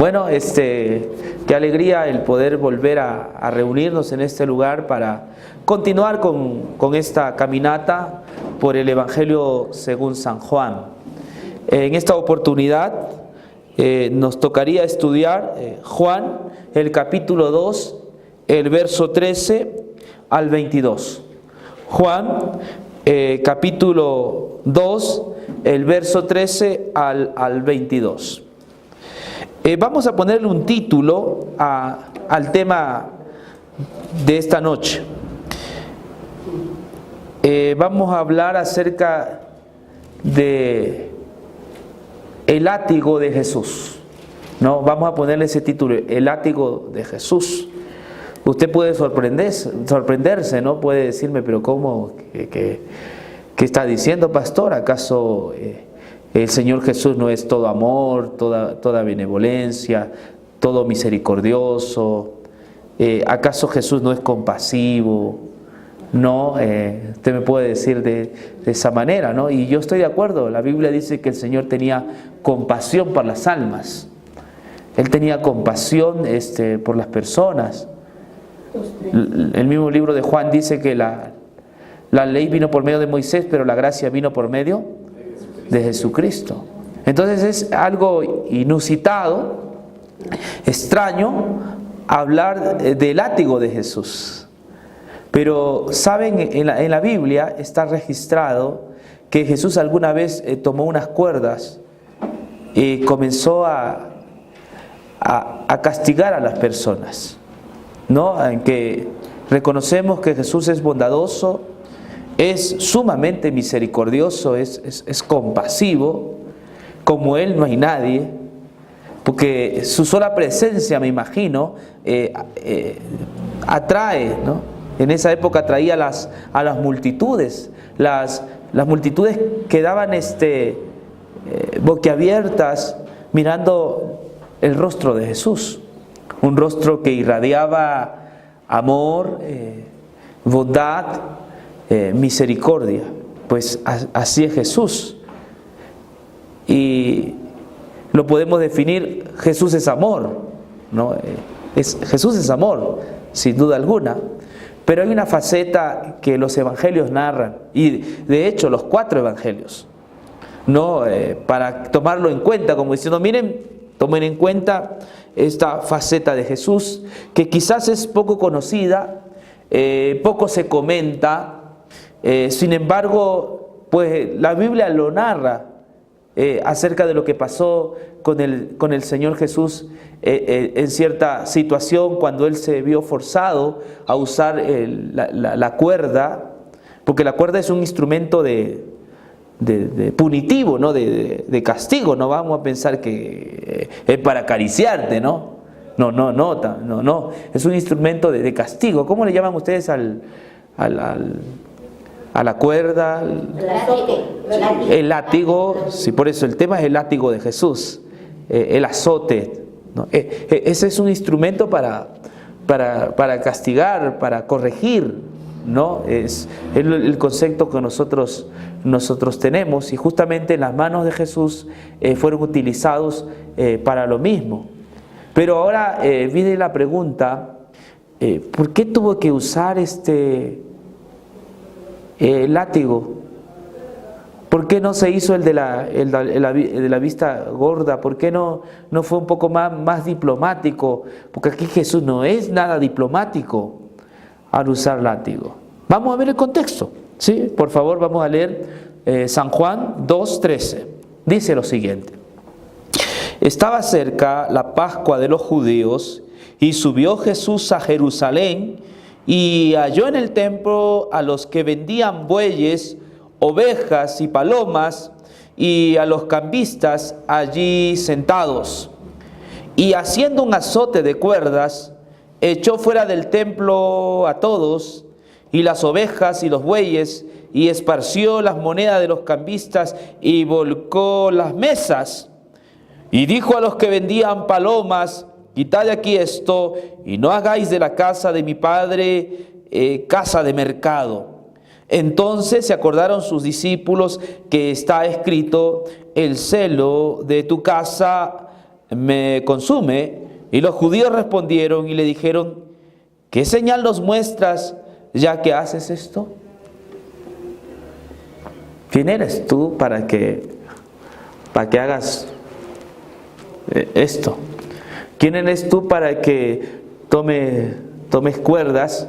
Bueno, qué alegría el poder volver a reunirnos en este lugar para continuar con esta caminata por el Evangelio según San Juan. En esta oportunidad nos tocaría estudiar Juan, el capítulo 2, el verso 13 al 22. Juan, capítulo 2, el verso 13 al 22. Vamos a ponerle un título al tema de esta noche. Vamos a hablar acerca de el látigo de Jesús. No, vamos a ponerle ese título, el látigo de Jesús. Usted puede sorprenderse, ¿no? Puede decirme, pero ¿cómo? ¿Qué está diciendo, pastor? ¿Acaso el Señor Jesús no es todo amor, toda benevolencia, todo misericordioso? ¿Acaso Jesús no es compasivo? No, usted me puede decir de esa manera, ¿no? Y yo estoy de acuerdo. La Biblia dice que el Señor tenía compasión por las almas. Él tenía compasión por las personas. El mismo libro de Juan dice que la ley vino por medio de Moisés, pero la gracia vino por medio de Jesucristo. Entonces es algo inusitado, extraño, hablar del látigo de Jesús. Pero saben, en la Biblia está registrado que Jesús alguna vez tomó unas cuerdas y comenzó a castigar a las personas, ¿no? En que reconocemos que Jesús es bondadoso, es sumamente misericordioso, es compasivo. Como Él no hay nadie, porque su sola presencia, me imagino, atrae, ¿no? En esa época atraía a las multitudes. Las multitudes quedaban boquiabiertas mirando el rostro de Jesús. Un rostro que irradiaba amor, bondad, misericordia. Pues así es Jesús. Y lo podemos definir, Jesús es amor, ¿no? Jesús es amor, sin duda alguna. Pero hay una faceta que los evangelios narran, y de hecho los 4 evangelios, ¿no? Para tomarlo en cuenta, como diciendo, miren, tomen en cuenta esta faceta de Jesús, que quizás es poco conocida, poco se comenta, sin embargo, pues la Biblia lo narra acerca de lo que pasó con el Señor Jesús en cierta situación, cuando Él se vio forzado a usar la cuerda, porque la cuerda es un instrumento de punitivo, ¿no? De castigo. No vamos a pensar que es para acariciarte, ¿no? No. Es un instrumento de castigo. ¿Cómo le llaman ustedes a la cuerda? El látigo. Sí, por eso el tema es el látigo de Jesús, el azote, ¿no? Ese es un instrumento para castigar, para corregir, ¿no? Es el concepto que nosotros tenemos, y justamente las manos de Jesús fueron utilizados para lo mismo. Pero ahora viene la pregunta, ¿por qué tuvo que usar látigo? ¿Por qué no se hizo el de la vista gorda? ¿Por qué no fue un poco más diplomático? Porque aquí Jesús no es nada diplomático al usar látigo. Vamos a ver el contexto, ¿sí? Por favor, vamos a leer San Juan 2:13. Dice lo siguiente: estaba cerca la Pascua de los judíos, y subió Jesús a Jerusalén, y halló en el templo a los que vendían bueyes, ovejas y palomas, y a los cambistas allí sentados. Y haciendo un azote de cuerdas, echó fuera del templo a todos, y las ovejas y los bueyes, y esparció las monedas de los cambistas, y volcó las mesas. Y dijo a los que vendían palomas: quitad de aquí esto, y no hagáis de la casa de mi padre casa de mercado. Entonces se acordaron sus discípulos que está escrito: el celo de tu casa me consume. Y los judíos respondieron y le dijeron: ¿qué señal nos muestras ya que haces esto? ¿Quién eres tú para que hagas esto? ¿Quién eres tú para que tomes cuerdas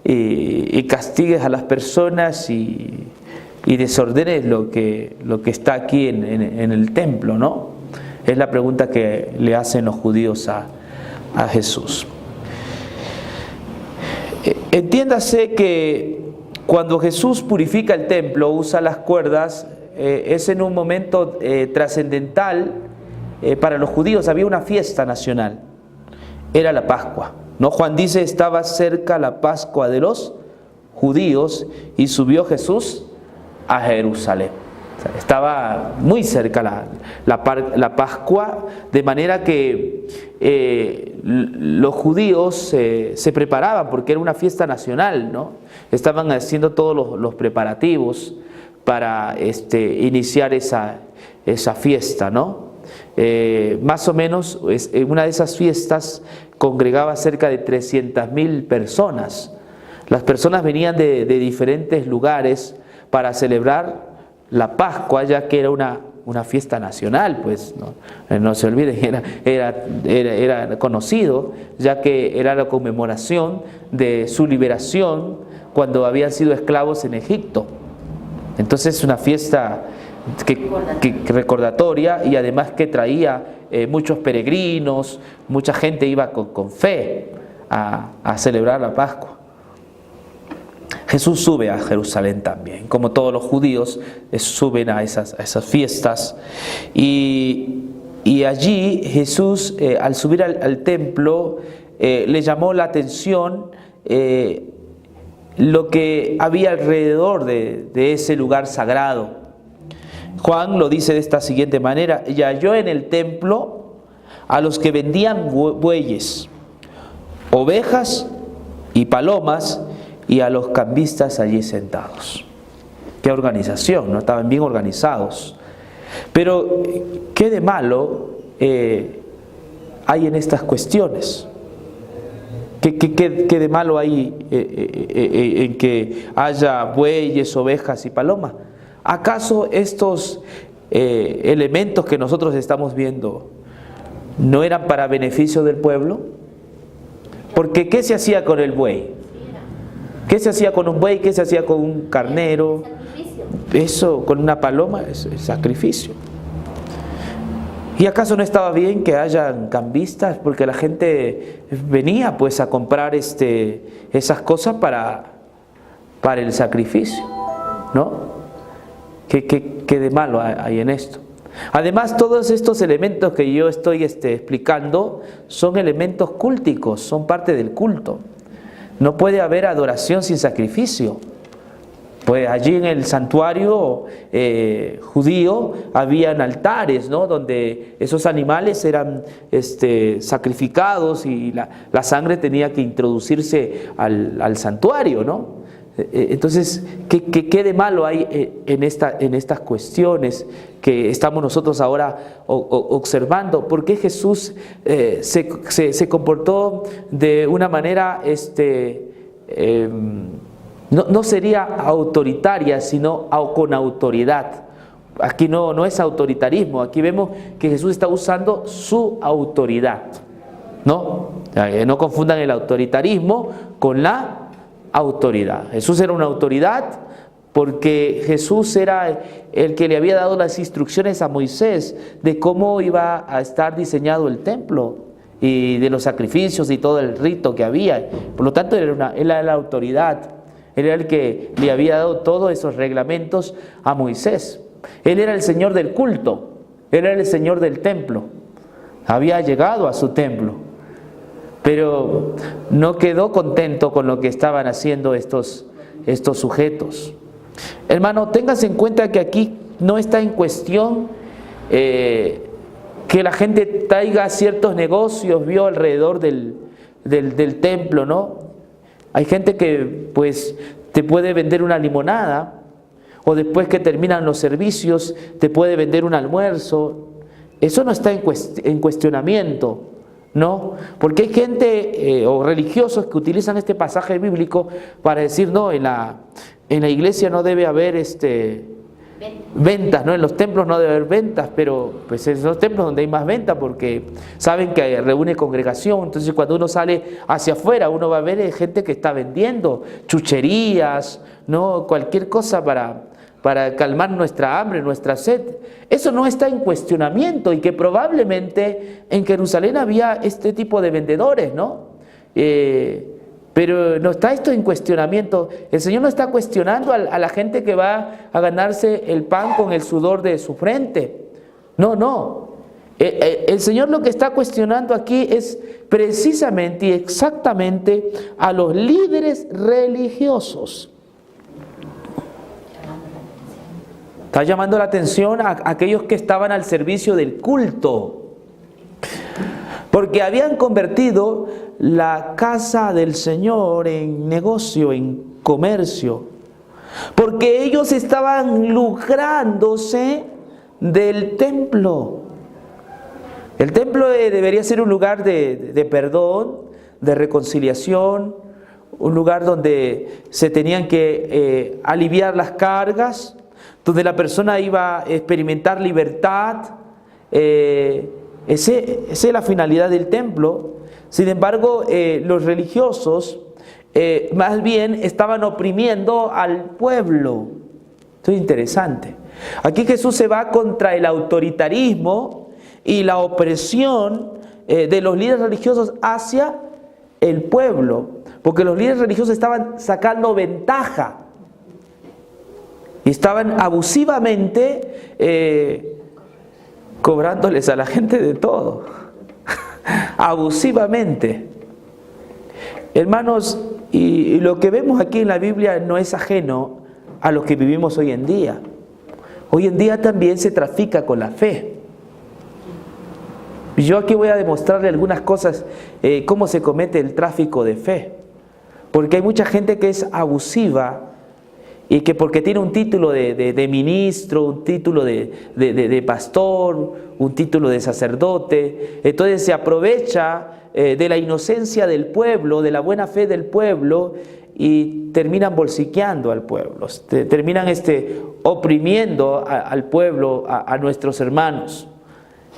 y castigues a las personas y desordenes lo que está aquí en el templo, ¿no? Es la pregunta que le hacen los judíos a Jesús. Entiéndase que cuando Jesús purifica el templo, usa las cuerdas, es en un momento trascendental para los judíos. Había una fiesta nacional, era la Pascua, ¿no? Juan dice: estaba cerca la Pascua de los judíos y subió Jesús a Jerusalén. O sea, estaba muy cerca la Pascua, de manera que los judíos se preparaban porque era una fiesta nacional, ¿no? Estaban haciendo todos los preparativos para iniciar esa fiesta, ¿no? Más o menos una de esas fiestas congregaba cerca de 300.000 personas. Las personas venían de diferentes lugares para celebrar la Pascua, ya que era una fiesta nacional, pues no se olviden, era conocido, ya que era la conmemoración de su liberación cuando habían sido esclavos en Egipto. Entonces, una fiesta recordatoria, y además que traía muchos peregrinos, mucha gente iba con fe a celebrar la Pascua. Jesús sube a Jerusalén también, como todos los judíos suben a esas fiestas. Y allí Jesús, al subir al templo, le llamó la atención lo que había alrededor de ese lugar sagrado. Juan lo dice de esta siguiente manera: y halló en el templo a los que vendían bueyes, ovejas y palomas, y a los cambistas allí sentados. Qué organización, ¿no? Estaban bien organizados. Pero, ¿qué de malo hay en estas cuestiones? ¿Qué de malo hay en que haya bueyes, ovejas y palomas? ¿Acaso estos elementos que nosotros estamos viendo no eran para beneficio del pueblo? Porque ¿qué se hacía con el buey? ¿Qué se hacía con un buey? ¿Qué se hacía con un carnero? Eso, con una paloma, es sacrificio. ¿Y acaso no estaba bien que hayan cambistas? Porque la gente venía pues a comprar esas cosas para el sacrificio, ¿no? ¿Qué de malo hay en esto? Además, todos estos elementos que yo estoy explicando son elementos cúlticos, son parte del culto. No puede haber adoración sin sacrificio. Pues allí en el santuario judío habían altares, ¿no? Donde esos animales eran sacrificados y la sangre tenía que introducirse al santuario, ¿no? Entonces, ¿qué de malo hay en estas cuestiones que estamos nosotros ahora observando? ¿Por qué Jesús se comportó de una manera, no sería autoritaria, sino con autoridad? Aquí no es autoritarismo, aquí vemos que Jesús está usando su autoridad, ¿no? No confundan el autoritarismo con la autoridad. Jesús era una autoridad porque Jesús era el que le había dado las instrucciones a Moisés de cómo iba a estar diseñado el templo y de los sacrificios y todo el rito que había. Por lo tanto, él era la autoridad. Él era el que le había dado todos esos reglamentos a Moisés. Él era el Señor del culto. Él era el Señor del templo. Había llegado a su templo. Pero no quedó contento con lo que estaban haciendo estos sujetos. Hermano, tengas en cuenta que aquí no está en cuestión que la gente traiga ciertos negocios, vio alrededor del templo, ¿no? Hay gente que pues te puede vender una limonada, o después que terminan los servicios te puede vender un almuerzo. eso no está en cuestionamiento, ¿no? Porque hay gente o religiosos que utilizan este pasaje bíblico para decir, no, en la iglesia no debe haber ventas, ¿no? En los templos no debe haber ventas, pero pues en los templos donde hay más ventas, porque saben que reúne congregación. Entonces cuando uno sale hacia afuera, uno va a ver gente que está vendiendo chucherías, ¿no? Cualquier cosa para calmar nuestra hambre, nuestra sed. Eso no está en cuestionamiento, y que probablemente en Jerusalén había este tipo de vendedores, ¿no? Pero no está esto en cuestionamiento. El Señor no está cuestionando a la gente que va a ganarse el pan con el sudor de su frente. No, no. El Señor lo que está cuestionando aquí es precisamente y exactamente a los líderes religiosos. Está llamando la atención a aquellos que estaban al servicio del culto, porque habían convertido la casa del Señor en negocio, en comercio, porque ellos estaban lucrándose del templo. El templo debería ser un lugar de perdón, de reconciliación, un lugar donde se tenían que aliviar las cargas, donde la persona iba a experimentar libertad. Esa es la finalidad del templo. Sin embargo, los religiosos más bien estaban oprimiendo al pueblo. Esto es interesante. Aquí Jesús se va contra el autoritarismo y la opresión de los líderes religiosos hacia el pueblo, porque los líderes religiosos estaban sacando ventaja y estaban abusivamente cobrándoles a la gente de todo. Abusivamente. Hermanos, y lo que vemos aquí en la Biblia no es ajeno a lo que vivimos hoy en día. Hoy en día también se trafica con la fe. Yo aquí voy a demostrarle algunas cosas, cómo se comete el tráfico de fe. Porque hay mucha gente que es abusiva y que porque tiene un título de ministro, un título de pastor, un título de sacerdote, entonces se aprovecha de la inocencia del pueblo, de la buena fe del pueblo, y terminan bolsiqueando al pueblo, terminan oprimiendo al pueblo, a nuestros hermanos.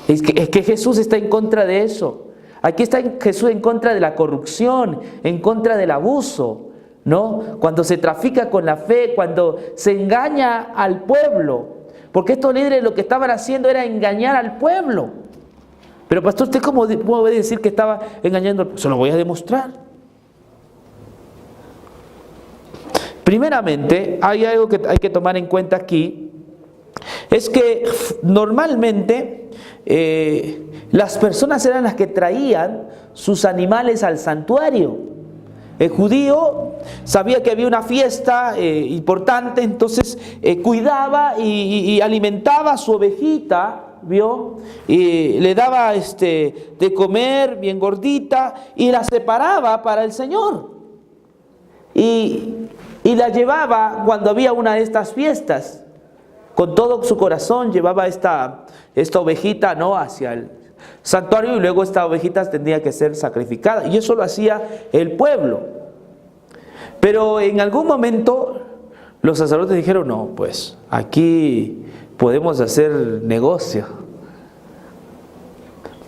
Es que Jesús está en contra de eso. Aquí está Jesús en contra de la corrupción, en contra del abuso, ¿no? Cuando se trafica con la fe, cuando se engaña al pueblo, porque estos líderes lo que estaban haciendo era engañar al pueblo. Pero pastor, ¿usted cómo puede decir que estaba engañando al pueblo? Se lo voy a demostrar. Primeramente, hay algo que hay que tomar en cuenta aquí, es que normalmente las personas eran las que traían sus animales al santuario. El judío sabía que había una fiesta importante, entonces cuidaba y alimentaba a su ovejita, ¿vio? Y le daba de comer bien gordita y la separaba para el Señor. Y la llevaba cuando había una de estas fiestas. Con todo su corazón llevaba esta ovejita, ¿no?, hacia el santuario, y luego esta ovejita tendría que ser sacrificada, y eso lo hacía el pueblo. Pero en algún momento los sacerdotes dijeron, no, pues aquí podemos hacer negocio.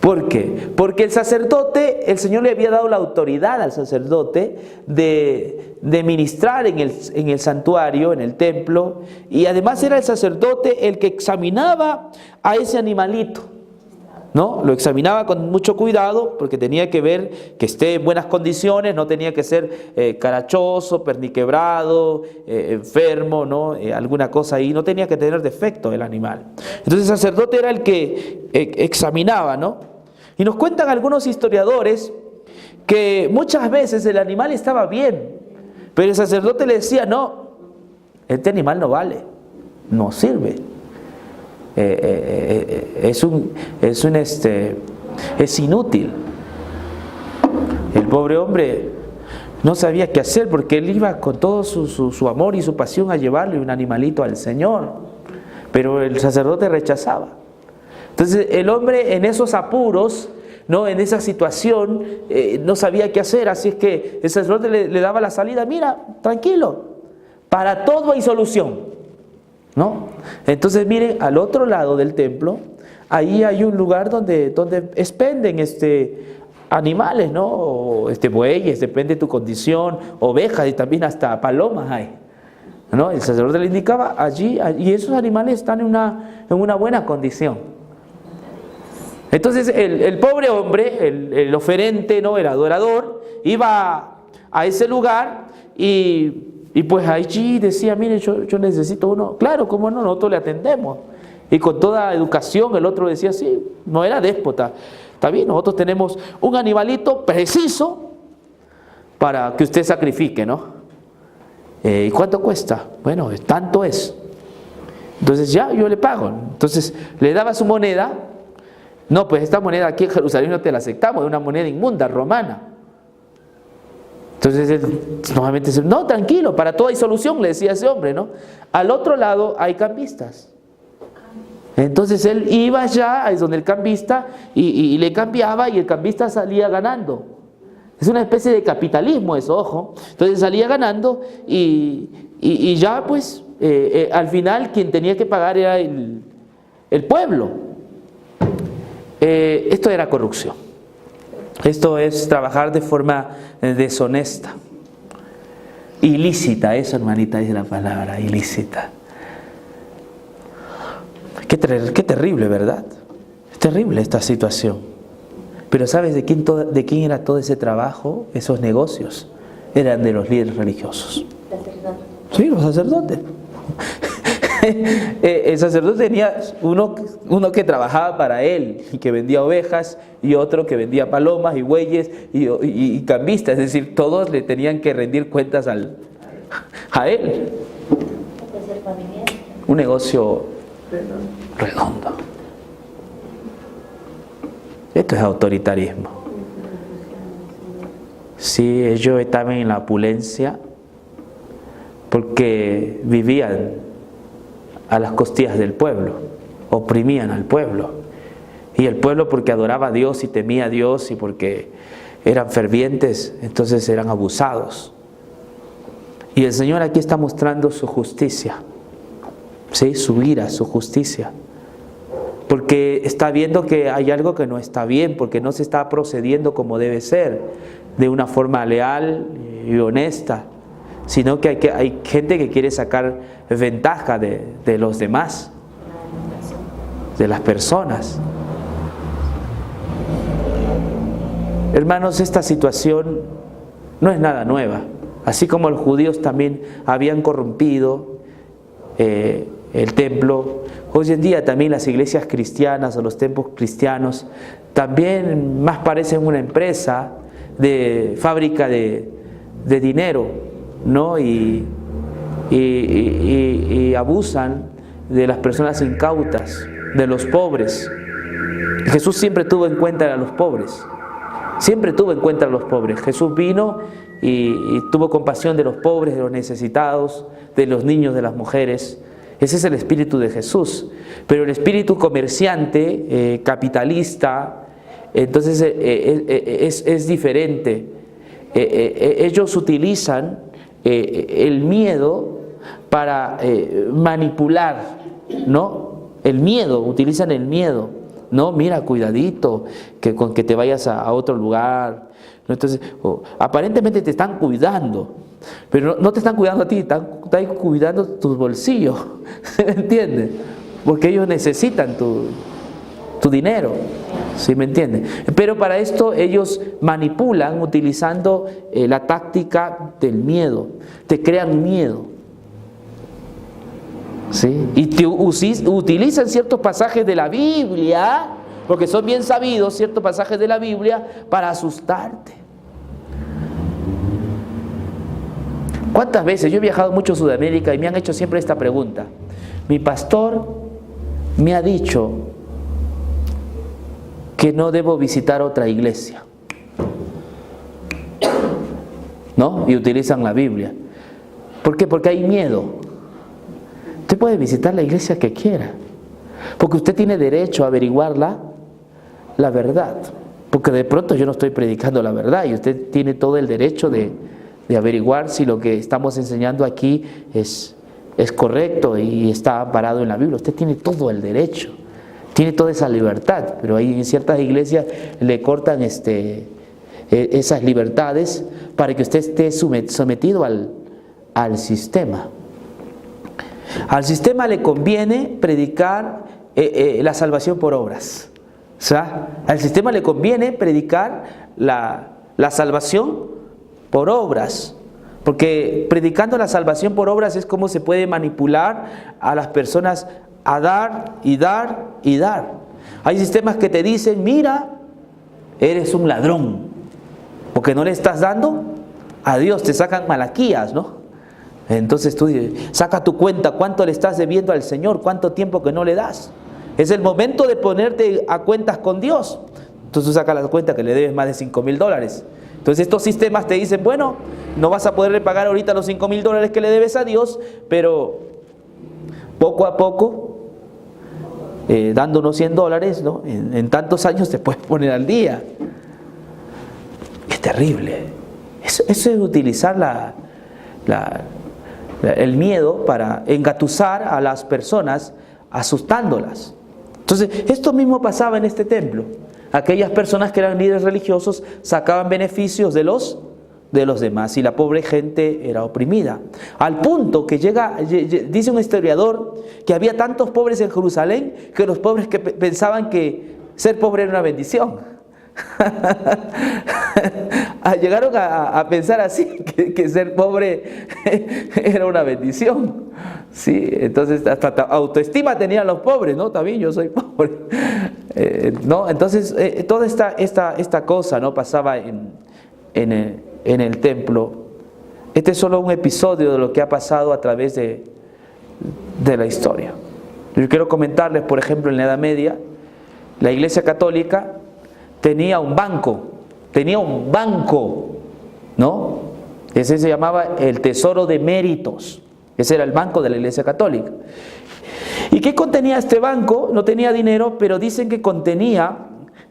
¿Por qué? Porque el sacerdote, el Señor le había dado la autoridad al sacerdote de ministrar en el santuario, en el templo, y además era el sacerdote el que examinaba a ese animalito, ¿no? Lo examinaba con mucho cuidado, porque tenía que ver que esté en buenas condiciones, no tenía que ser carachoso, perniquebrado, enfermo, ¿no? Alguna cosa ahí, no tenía que tener defecto el animal. Entonces el sacerdote era el que examinaba, ¿no? Y nos cuentan algunos historiadores que muchas veces el animal estaba bien, pero el sacerdote le decía, no, este animal no vale, no sirve. Es inútil. El pobre hombre no sabía qué hacer, porque él iba con todo su amor y su pasión a llevarle un animalito al Señor, pero el sacerdote rechazaba. Entonces el hombre en esos apuros, ¿no? En esa situación, no sabía qué hacer, así es que el sacerdote le daba la salida. Mira, tranquilo, para todo hay solución, ¿no? Entonces miren, al otro lado del templo, ahí hay un lugar donde expenden animales, ¿no? Bueyes, depende de tu condición, ovejas y también hasta palomas hay, ¿no? El sacerdote le indicaba allí, y esos animales están en una buena condición. Entonces el pobre hombre, el oferente, ¿no? El adorador, iba a ese lugar y pues allí decía, mire, yo necesito uno. Claro, cómo no, nosotros le atendemos. Y con toda educación el otro decía, sí, no era déspota. Está bien, nosotros tenemos un animalito preciso para que usted sacrifique, ¿no? ¿Y cuánto cuesta? Bueno, tanto es. Entonces ya, yo le pago. Entonces le daba su moneda. No, pues esta moneda aquí en Jerusalén no te la aceptamos, es una moneda inmunda, romana. Entonces él nuevamente dice, no, tranquilo, para todo hay solución, le decía ese hombre, ¿no? Al otro lado hay cambistas. Entonces él iba allá, es donde el cambista, y le cambiaba y el cambista salía ganando. Es una especie de capitalismo eso, ojo. Entonces salía ganando y ya pues al final quien tenía que pagar era el pueblo. Esto era corrupción. Esto es trabajar de forma deshonesta, ilícita. Eso, hermanita, dice la palabra, ilícita. Qué terrible, ¿verdad? Es terrible esta situación. Pero ¿sabes de quién era todo ese trabajo? Esos negocios eran de los líderes religiosos. Sí, los sacerdotes. El sacerdote tenía uno que trabajaba para él y que vendía ovejas, y otro que vendía palomas y bueyes y cambistas, es decir, todos le tenían que rendir cuentas a él. Un negocio redondo. Esto es autoritarismo. Sí, ellos estaban en la opulencia porque vivían a las costillas del pueblo, oprimían al pueblo. Y el pueblo, porque adoraba a Dios y temía a Dios y porque eran fervientes, entonces eran abusados. Y el Señor aquí está mostrando su justicia, ¿sí? Su ira, su justicia. Porque está viendo que hay algo que no está bien, porque no se está procediendo como debe ser, de una forma leal y honesta, sino que hay gente que quiere sacar ventaja de los demás, de las personas. Hermanos, esta situación no es nada nueva. Así como los judíos también habían corrompido el templo, hoy en día también las iglesias cristianas o los templos cristianos también más parecen una empresa de fábrica de dinero, ¿no? Y abusan de las personas incautas, de los pobres. Jesús siempre tuvo en cuenta a los pobres, siempre tuvo en cuenta a los pobres. Jesús vino y tuvo compasión de los pobres, de los necesitados, de los niños, de las mujeres. Ese es el espíritu de Jesús. Pero el espíritu comerciante, capitalista, entonces es diferente. Ellos utilizan el miedo para manipular, ¿no? El miedo, utilizan el miedo, ¿no? Mira, cuidadito, con que te vayas a otro lugar, ¿no? Entonces, aparentemente te están cuidando, pero no te están cuidando a ti, están cuidando tus bolsillos, ¿me entiendes? Porque ellos necesitan tu dinero, ¿sí me entienden? Pero para esto ellos manipulan utilizando la táctica del miedo, te crean miedo, ¿sí? Y utilizan ciertos pasajes de la Biblia, porque son bien sabidos ciertos pasajes de la Biblia, para asustarte. ¿Cuántas veces? Yo he viajado mucho a Sudamérica y me han hecho siempre esta pregunta. Mi pastor me ha dicho que no debo visitar otra iglesia, ¿no? Y utilizan la Biblia. ¿Por qué? Porque hay miedo. Usted puede visitar la iglesia que quiera. Porque usted tiene derecho a averiguar la verdad. Porque de pronto yo no estoy predicando la verdad y usted tiene todo el derecho de averiguar si lo que estamos enseñando aquí es correcto y está amparado en la Biblia. Usted tiene todo el derecho, tiene toda esa libertad, pero ahí en ciertas iglesias le cortan esas libertades para que usted esté sometido al sistema. Al sistema le conviene predicar la salvación por obras. O sea, al sistema le conviene predicar la salvación por obras. Porque predicando la salvación por obras es como se puede manipular a las personas a dar y dar y dar. Hay sistemas que te dicen, mira, eres un ladrón, porque no le estás dando a Dios, te sacan Malaquías, ¿no? Entonces tú saca tu cuenta, cuánto le estás debiendo al Señor, cuánto tiempo que no le das. Es el momento de ponerte a cuentas con Dios. Entonces tú sacas la cuenta que le debes más de $5,000. Entonces estos sistemas te dicen, bueno, no vas a poderle pagar ahorita los $5,000 que le debes a Dios, pero poco a poco, dando unos $100, ¿no? En tantos años te puedes poner al día. Es terrible. Eso es utilizar el miedo para engatusar a las personas, asustándolas. Entonces, esto mismo pasaba en este templo. Aquellas personas que eran líderes religiosos sacaban beneficios de los demás y la pobre gente era oprimida. Al punto que dice un historiador que había tantos pobres en Jerusalén que los pobres que pensaban que ser pobre era una bendición. Llegaron a pensar así, que ser pobre era una bendición. Sí, entonces hasta autoestima tenían los pobres, ¿no? También yo soy pobre. ¿No? Entonces toda esta cosa, ¿no?, pasaba en el templo. Este es solo un episodio de lo que ha pasado a través de la historia. Yo quiero comentarles, por ejemplo, en la Edad Media, la Iglesia Católica tenía un banco, ¿no? Ese se llamaba el Tesoro de Méritos. Ese era el banco de la Iglesia Católica. ¿Y qué contenía este banco? No tenía dinero, pero dicen que contenía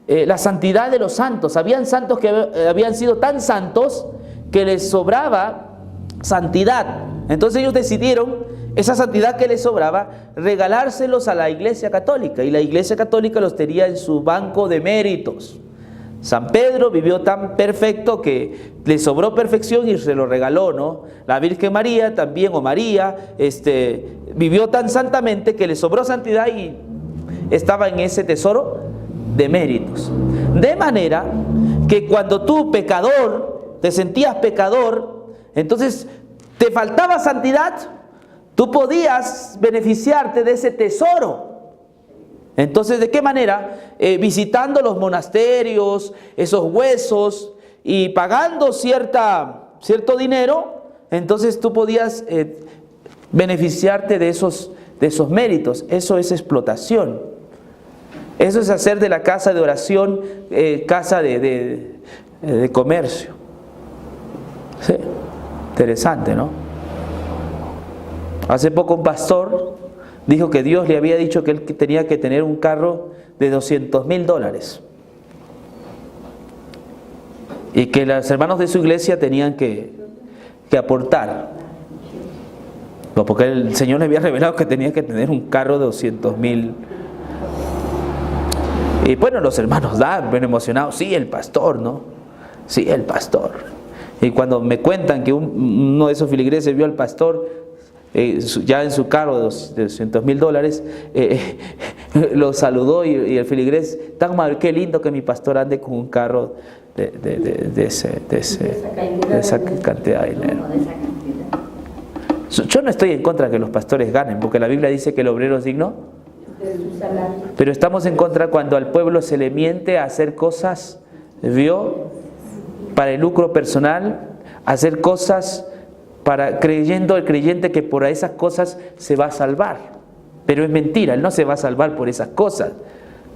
la santidad de los santos. Habían santos que habían sido tan santos que les sobraba santidad. Entonces ellos decidieron, esa santidad que les sobraba, regalárselos a la Iglesia Católica. Y la Iglesia Católica los tenía en su banco de méritos. San Pedro vivió tan perfecto que le sobró perfección y se lo regaló, ¿no? La Virgen María también, o María, vivió tan santamente que le sobró santidad y estaba en ese tesoro de méritos. De manera que cuando tú, pecador, te sentías pecador, entonces te faltaba santidad, tú podías beneficiarte de ese tesoro. Entonces, ¿de qué manera? Visitando los monasterios, esos huesos, y pagando cierto dinero, entonces tú podías beneficiarte de esos méritos. Eso es explotación. Eso es hacer de la casa de oración casa de comercio. Sí, interesante, ¿no? Hace poco un pastor dijo que Dios le había dicho que él tenía que tener un carro de $200,000 y que los hermanos de su iglesia tenían que aportar. No, porque el Señor le había revelado que tenía que tener un carro de $200,000. Y bueno, los hermanos ven emocionados, sí, el pastor, ¿no? Sí, el pastor. Y cuando me cuentan que uno de esos filigreses vio al pastor ya en su carro de $200,000, lo saludó y el filigrés, tan mal, qué lindo que mi pastor ande con un carro de esa cantidad de dinero. Yo no estoy en contra de que los pastores ganen, porque la Biblia dice que el obrero es digno, pero estamos en contra cuando al pueblo se le miente a hacer cosas, para el lucro personal, hacer cosas creyendo el creyente que por esas cosas se va a salvar. Pero es mentira, él no se va a salvar por esas cosas.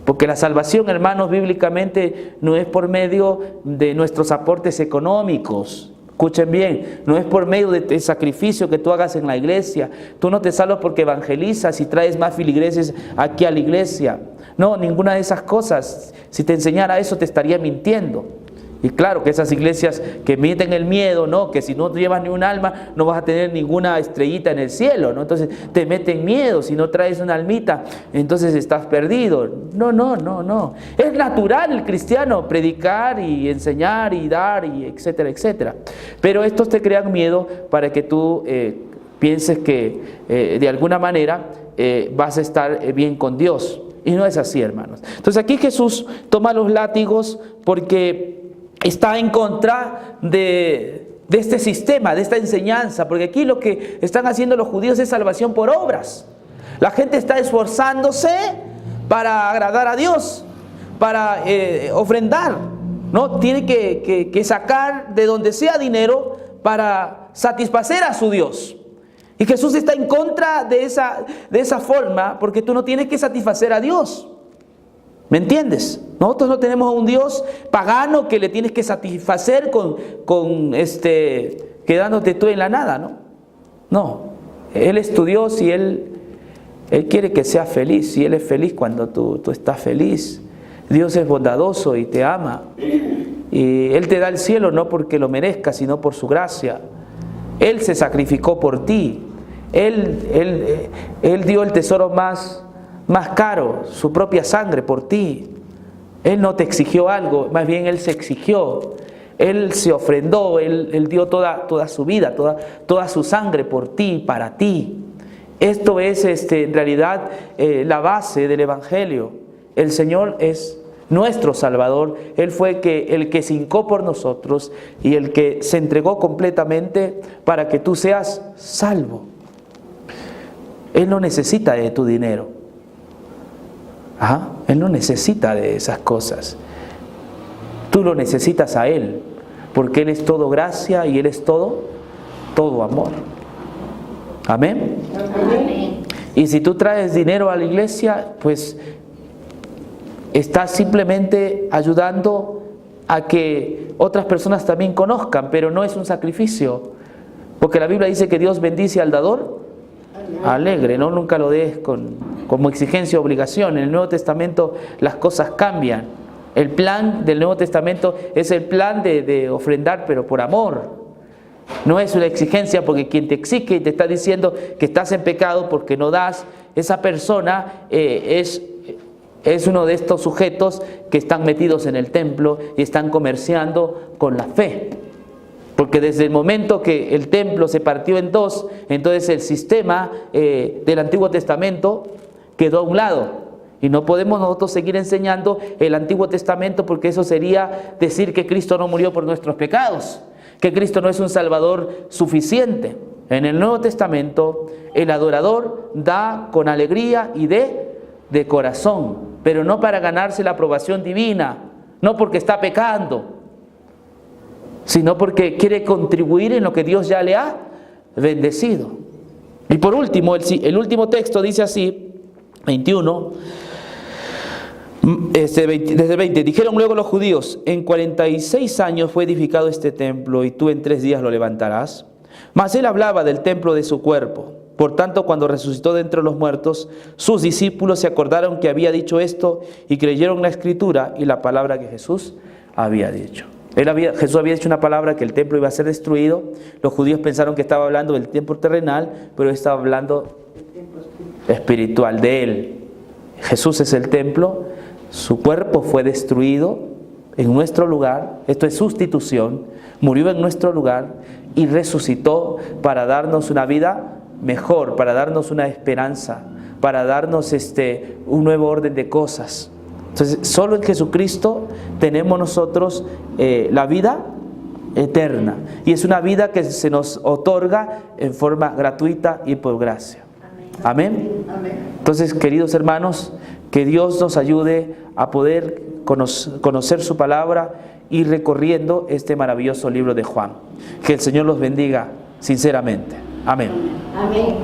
Porque la salvación, hermanos, bíblicamente no es por medio de nuestros aportes económicos. Escuchen bien, no es por medio del sacrificio que tú hagas en la iglesia. Tú no te salvas porque evangelizas y traes más filigreses aquí a la iglesia. No, ninguna de esas cosas. Si te enseñara eso te estaría mintiendo. Y claro que esas iglesias que meten el miedo, ¿no? Que si no llevas ni un alma no vas a tener ninguna estrellita en el cielo, ¿no? Entonces te meten miedo, si no traes una almita, entonces estás perdido. No. Es natural el cristiano predicar y enseñar y dar y etcétera, etcétera. Pero estos te crean miedo para que tú pienses que de alguna manera vas a estar bien con Dios. Y no es así, hermanos. Entonces aquí Jesús toma los látigos porque está en contra de este sistema, de esta enseñanza, porque aquí lo que están haciendo los judíos es salvación por obras. La gente está esforzándose para agradar a Dios, para ofrendar, ¿no? Tiene que sacar de donde sea dinero para satisfacer a su Dios. Y Jesús está en contra de esa forma, porque tú no tienes que satisfacer a Dios. ¿Me entiendes? Nosotros no tenemos a un Dios pagano que le tienes que satisfacer quedándote tú en la nada, ¿no? No, Él es tu Dios y Él quiere que seas feliz, y Él es feliz cuando tú estás feliz. Dios es bondadoso y te ama, y Él te da el cielo no porque lo merezcas, sino por su gracia. Él se sacrificó por ti. Él dio el tesoro más caro, su propia sangre por ti. Él no te exigió algo, más bien Él se exigió. Él se ofrendó, Él dio toda su vida, toda su sangre por ti, para ti. Esto es en realidad la base del Evangelio. El Señor es nuestro Salvador. Él fue el que se hincó por nosotros y el que se entregó completamente para que tú seas salvo. Él no necesita de tu dinero. Él no necesita de esas cosas. Tú lo necesitas a Él, porque Él es todo gracia y Él es todo amor. Amén. Amén. Y si tú traes dinero a la iglesia, pues estás simplemente ayudando a que otras personas también conozcan, pero no es un sacrificio, porque la Biblia dice que Dios bendice al dador alegre, ¿no? Nunca lo des como exigencia o obligación. En el Nuevo Testamento las cosas cambian. El plan del Nuevo Testamento es el plan de ofrendar, pero por amor. No es una exigencia, porque quien te exige y te está diciendo que estás en pecado porque no das, esa persona es uno de estos sujetos que están metidos en el templo y están comerciando con la fe. Porque desde el momento que el templo se partió en dos, entonces el sistema del Antiguo Testamento quedó a un lado. Y no podemos nosotros seguir enseñando el Antiguo Testamento, porque eso sería decir que Cristo no murió por nuestros pecados, que Cristo no es un Salvador suficiente. En el Nuevo Testamento el adorador da con alegría y de corazón, pero no para ganarse la aprobación divina, no porque está pecando, sino porque quiere contribuir en lo que Dios ya le ha bendecido. Y por último, el último texto dice así, 21, desde 20, dijeron luego los judíos: en 46 años fue edificado este templo, y tú en 3 días lo levantarás. Mas él hablaba del templo de su cuerpo. Por tanto, cuando resucitó de entre los muertos, sus discípulos se acordaron que había dicho esto, y creyeron la Escritura y la palabra que Jesús había dicho. Jesús había dicho una palabra, que el templo iba a ser destruido. Los judíos pensaron que estaba hablando del templo terrenal, pero estaba hablando espiritual de Él. Jesús es el templo, su cuerpo fue destruido en nuestro lugar, esto es sustitución, murió en nuestro lugar y resucitó para darnos una vida mejor, para darnos una esperanza, para darnos un nuevo orden de cosas. Entonces, solo en Jesucristo tenemos nosotros la vida eterna, y es una vida que se nos otorga en forma gratuita y por gracia. Amén. Amén. Entonces, queridos hermanos, que Dios nos ayude a poder conocer su palabra y recorriendo este maravilloso libro de Juan. Que el Señor los bendiga sinceramente. Amén. Amén.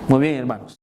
Muy bien, hermanos.